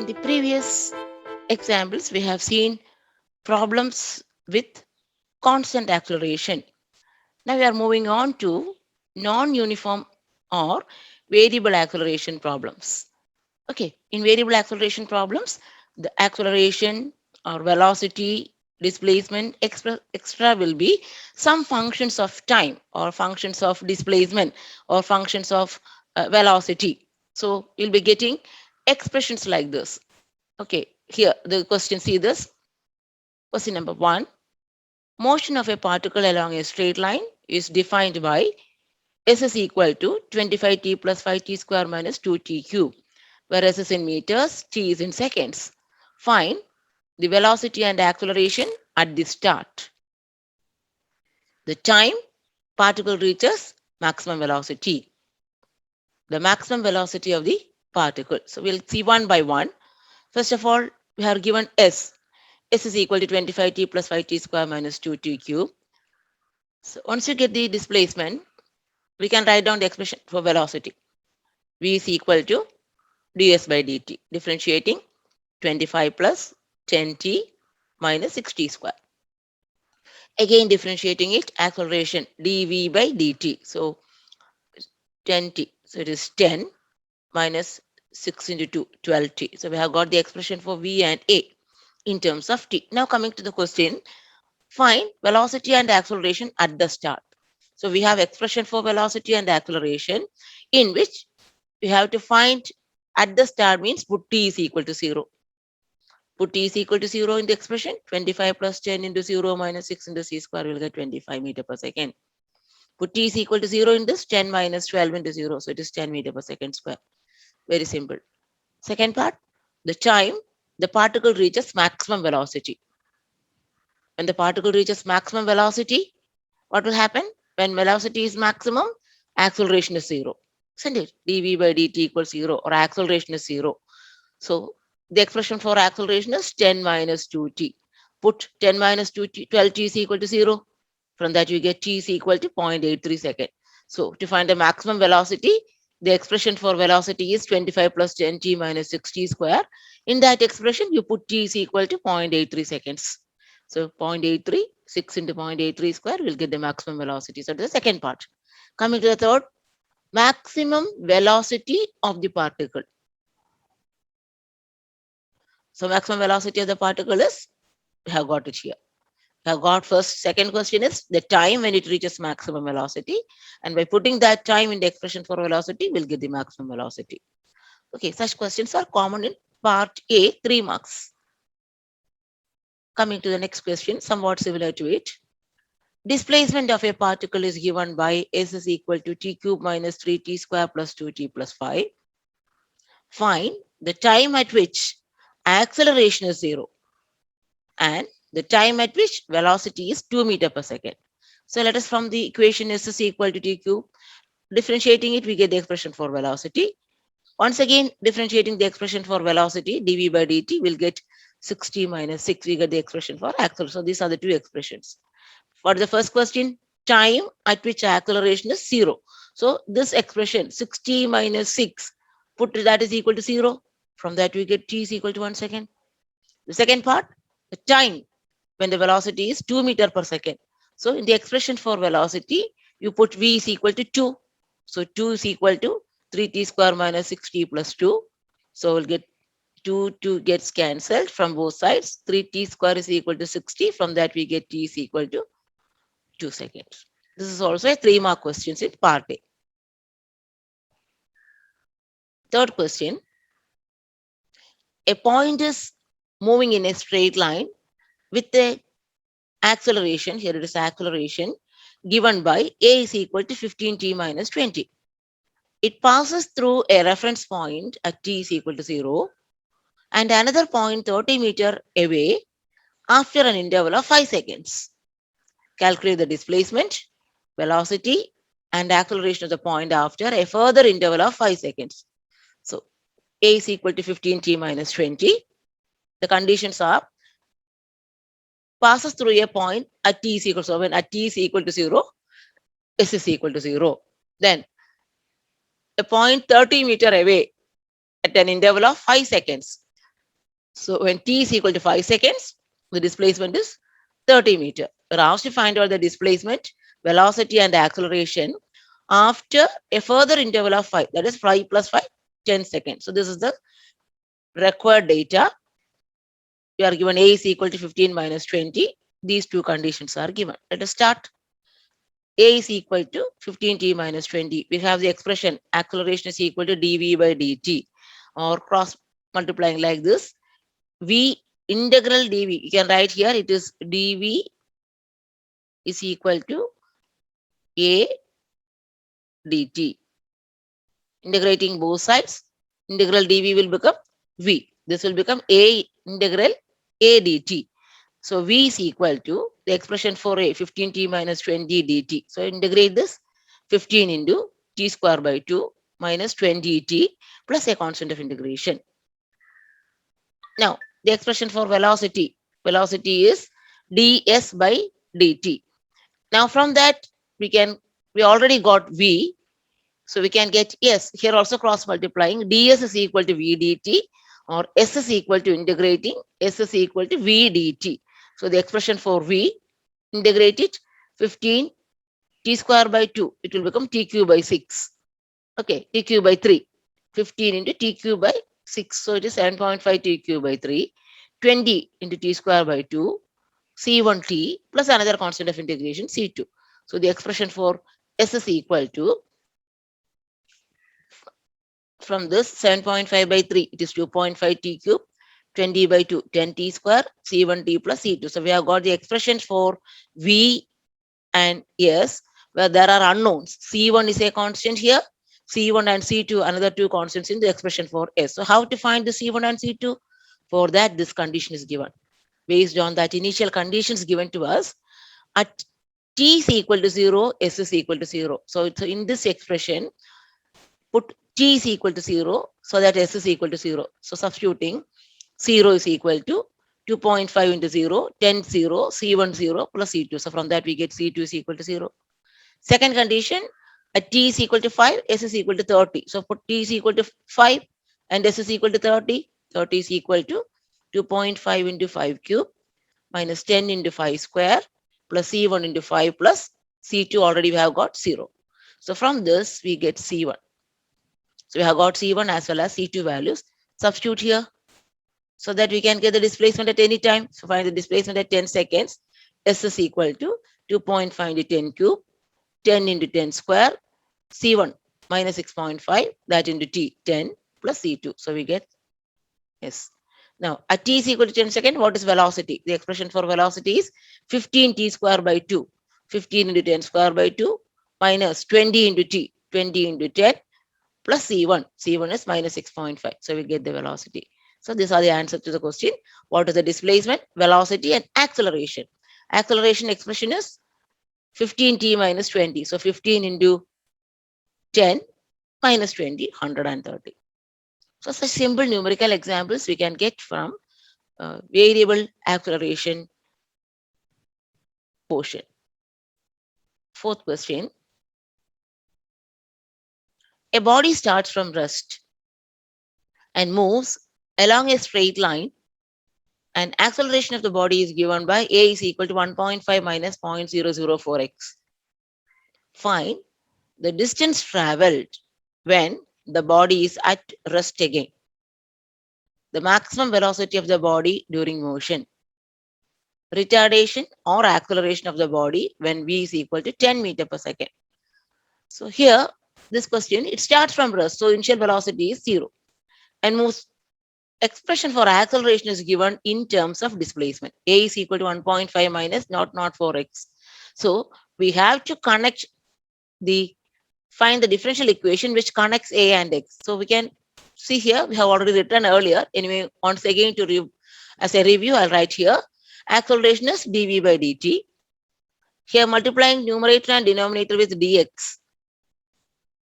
In the previous examples, we have seen problems with constant acceleration. Now we are moving on to non-uniform or variable acceleration problems. Okay, in variable acceleration problems, the acceleration or velocity, displacement, extra will be some functions of time or functions of displacement or functions of velocity. So you'll be getting expressions like this. Okay, here the question, see this. Question number one, motion of a particle along a straight line is defined by S is equal to 25t plus 5t square minus 2t cube, where S is in meters, t is in seconds. Find the velocity and acceleration at the start. The time particle reaches maximum velocity. The maximum velocity of the particle. So we'll see one by one. First of all, we have given S. S is equal to 25t plus 5t square minus 2t cube. So once you get the displacement, we can write down the expression for velocity. V is equal to ds by dt, differentiating 25 plus 10t minus 6t square. Again differentiating it, acceleration dv by dt. So 10t, so it is 10 minus 6 into 2, 12t. So we have got the expression for v and a in terms of t. Now coming to the question, find velocity and acceleration at the start. So we have expression for velocity and acceleration in which we have to find at the start means put t is equal to 0. Put t is equal to 0 in the expression. 25 plus 10 into 0 minus 6 into c square will get 25 meter per second. Put t is equal to 0 in this, 10 minus 12 into 0. So it is 10 meter per second square. Very simple. Second part, the time the particle reaches maximum velocity. When the particle reaches maximum velocity, what will happen? When velocity is maximum, acceleration is 0. Isn't it? dv by dt equals 0 or acceleration is 0. So the expression for acceleration is 10 minus 2t. Put 10 minus 2t, 12t is equal to 0. From that you get t is equal to 0.83 second. So to find the maximum velocity, the expression for velocity is 25 plus 10t minus 6t square. In that expression, you put t is equal to 0.83 seconds. So 0.83, 6 into 0.83 square will get the maximum velocity. So the second part. Coming to the third, maximum velocity of the particle. So maximum velocity of the particle is, we have got it here. We have got first, second question is the time when it reaches maximum velocity. And by putting that time in the expression for velocity, we'll get the maximum velocity. Okay, such questions are common in part A, 3 marks. Coming to the next question, somewhat similar to it. Displacement of a particle is given by S is equal to t cube minus 3t square plus 2t plus 5. Find the time at which acceleration is 0 and the time at which velocity is 2 meter per second. So let us from the equation S is equal to t cube, differentiating it, we get the expression for velocity. Once again, differentiating the expression for velocity, dv by dt, will get 60 minus 6, we get the expression for acceleration. So these are the two expressions. For the first question, time at which acceleration is 0. So this expression, 60 minus 6, put that is equal to 0. From that we get t is equal to 1 second. The second part, the time when the velocity is 2 meter per second. So in the expression for velocity, you put v is equal to 2. So 2 is equal to 3t square minus 6t plus 2. So we'll get 2 gets cancelled from both sides. 3t square is equal to 60. From that we get t is equal to 2 seconds. This is also a 3 mark question in part A. Third question, a point is moving in a straight line with the acceleration, here it is acceleration, given by a is equal to 15t minus 20. It passes through a reference point at t is equal to 0 and another point 30 meter away after an interval of 5 seconds. Calculate the displacement, velocity and acceleration of the point after a further interval of 5 seconds. So a is equal to 15t minus 20. The conditions are passes through a point at t is equal to, so when at t is equal to 0, s is equal to 0. Then a point 30 meter away at an interval of 5 seconds. So when t is equal to 5 seconds, the displacement is 30 meter. We're asked to find out the displacement, velocity and acceleration after a further interval of 5, that is 5 plus 5, 10 seconds. So this is the required data. You are given a is equal to 15 minus 20. These two conditions are given. Let us start. A is equal to 15t minus 20. We have the expression acceleration is equal to dv by dt, or cross multiplying like this. V integral dv, you can write here, it is dv is equal to a dt. Integrating both sides, integral dv will become v. This will become a integral a dt. So v is equal to the expression for a 15t minus 20 dt. So integrate this 15 into t square by 2 minus 20t plus a constant of integration. Now the expression for velocity. Velocity is ds by dt. Now from that we already got v. So we can get, yes, here also cross multiplying, ds is equal to v dt, or s is equal to integrating, s is equal to v dt. So the expression for v, integrate it, 15 t square by 2, it will become t cube by 6. Okay, t cube by 3. 15 into t cube by 6. So it is 7.5 t cube by 3. 20 into t square by 2. C1t plus another constant of integration C2. So the expression for S is equal to, from this 7.5 by 3, it is 2.5 t cube, 20 by 2, 10 t square, C1t plus C2. So we have got the expressions for V and S, where there are unknowns. C1 is a constant here, C1 and C2, another two constants in the expression for S. So how to find the C1 and C2? For that, this condition is given. Based on that initial conditions given to us, at t is equal to 0, S is equal to 0. So it's in this expression, put t is equal to 0 so that S is equal to 0. So substituting, 0 is equal to 2.5 into 0, 10, 0, C1 0 plus C2. So from that we get C2 is equal to 0. Second condition, at t is equal to 5, S is equal to 30. So put t is equal to 5 and S is equal to 30. 30 is equal to 2.5 into 5 cube minus 10 into 5 square plus C1 into 5 plus C2, already we have got 0. So from this we get C1. So we have got C1 as well as C2 values. Substitute here so that we can get the displacement at any time. So find the displacement at 10 seconds. S is equal to 2.5 into 10 cube, 10 into 10 square, C1 minus 6.5, that into T, 10 plus C2. So we get S. Now at T is equal to 10 seconds, what is velocity? The expression for velocity is 15 T square by 2. 15 into 10 square by 2 minus 20 into T, 20 into 10 plus C1. C1 is minus 6.5. So we get the velocity. So these are the answers to the question. What is the displacement, velocity and acceleration? Acceleration expression is 15t minus 20. So 15 into 10 minus 20, 130. So such simple numerical examples we can get from variable acceleration portion. Fourth question. A body starts from rest and moves along a straight line, and acceleration of the body is given by a is equal to 1.5 minus 0.004x. Find the distance traveled when the body is at rest again. The maximum velocity of the body during motion. Retardation or acceleration of the body when v is equal to 10 meter per second. So here, this question, it starts from rest. So initial velocity is 0 and moves. Expression for acceleration is given in terms of displacement. A is equal to 1.5 minus 0.04x. So we have to connect find the differential equation which connects A and X. So we can see here, we have already written earlier. Anyway, once again as a review, I'll write here. Acceleration is dv by dt. Here multiplying numerator and denominator with dx.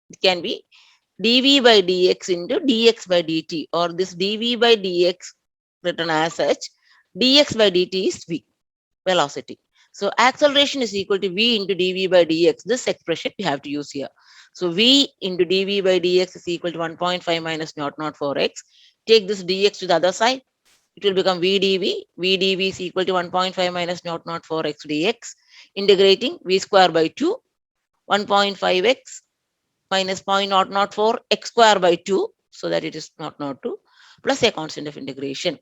It can be dv by dx into dx by dt, or this dv by dx written as such, dx by dt is v, velocity. So acceleration is equal to v into dv by dx. This expression we have to use here. So v into dv by dx is equal to 1.5 minus 0.04x. Take this dx to the other side. it will become v dv. V dv is equal to 1.5 minus 0.04x dx. Integrating v square by 2, 1.5x minus 0.004 x square by 2, so that it is 0.02, plus a constant of integration.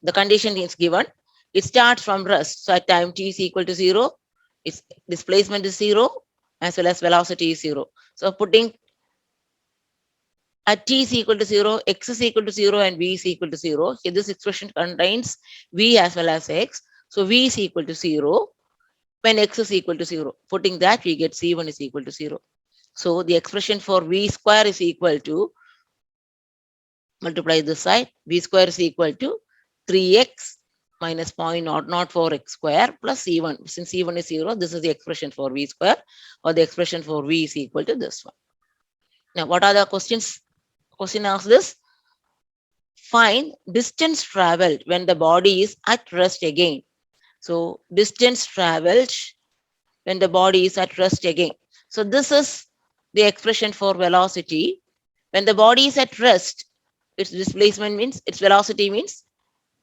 The condition is given. It starts from rest. So at time t is equal to 0, its displacement is 0 as well as velocity is 0. So putting at t is equal to 0, x is equal to 0 and v is equal to 0. Here this expression contains v as well as x. So v is equal to 0 when x is equal to 0. Putting that, we get c1 is equal to 0. So the expression for v square is equal to, multiply this side, v square is equal to 3x minus 0.004x square plus c1. Since c1 is 0, this is the expression for v square, or the expression for v is equal to this one. Now, what are the questions? Question asks this. Find distance traveled when the body is at rest again. So, distance traveled when the body is at rest again. So, this is the expression for velocity. When the body is at rest, its displacement means, its velocity means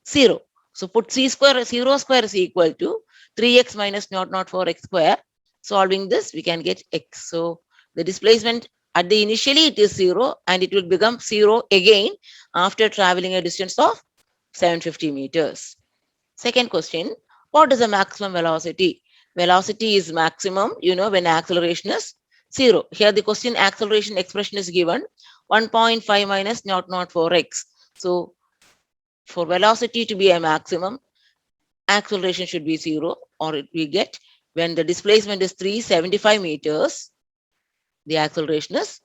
0. So put c square, 0 square is equal to 3x minus 0.04x square. Solving this, we can get x. So the displacement at the initially it is 0 and it will become 0 again after traveling a distance of 750 meters. Second question, what is the maximum velocity? Velocity is maximum, when acceleration is 0. Here the question acceleration expression is given 1.5 minus 0.04x. So for velocity to be a maximum, acceleration should be 0, or we get when the displacement is 375 meters, the acceleration is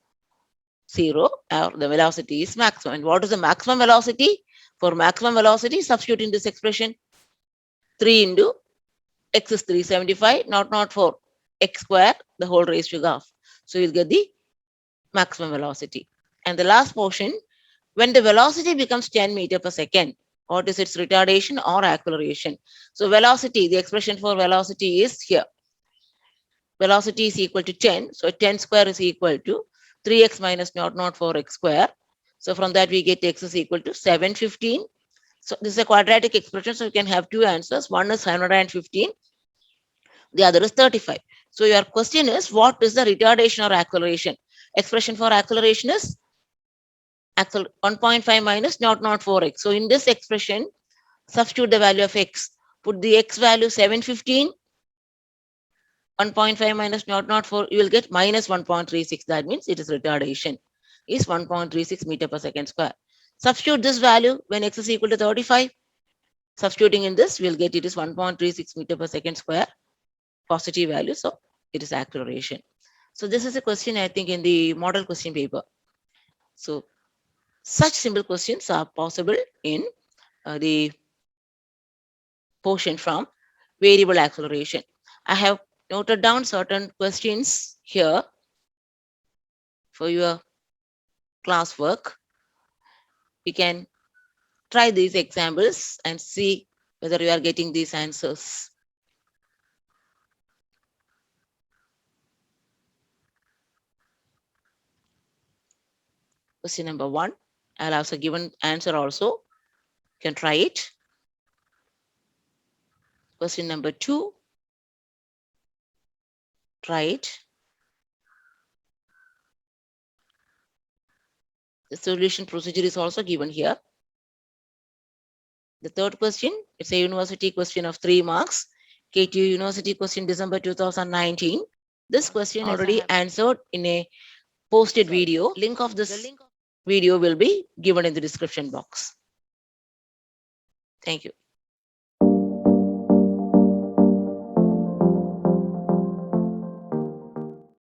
0, or the velocity is maximum. And what is the maximum velocity? For maximum velocity, substitute in this expression 3 into x is 375, not 4, x square, the whole raised to half. So you'll get the maximum velocity. And the last portion, when the velocity becomes 10 meter per second, what is its retardation or acceleration? So velocity, the expression for velocity is here. Velocity is equal to 10. So 10 square is equal to 3x minus 0.04x square. So from that we get x is equal to 715. So this is a quadratic expression. So you can have two answers. One is 115. The other is 35. So your question is, what is the retardation or acceleration? Expression for acceleration is 1.5 minus 0.04x. So in this expression, substitute the value of x. Put the x value 715, 1.5 minus 0.04, you will get minus 1.36. That means it is retardation is 1.36 meter per second square. Substitute this value when x is equal to 35. Substituting in this, we will get it is 1.36 meter per second square, positive value. So it is acceleration. So this is a question, I think, in the model question paper. So such simple questions are possible in the portion from variable acceleration. I have noted down certain questions here for your classwork. You can try these examples and see whether you are getting these answers. Question number 1, I'll also given answer also. You can try it. Question number 2, try it. The solution procedure is also given here. The third question, it's a university question of 3 marks. KTU University question December 2019. This question already answered in a posted video. Link of this video will be given in the description box. Thank you.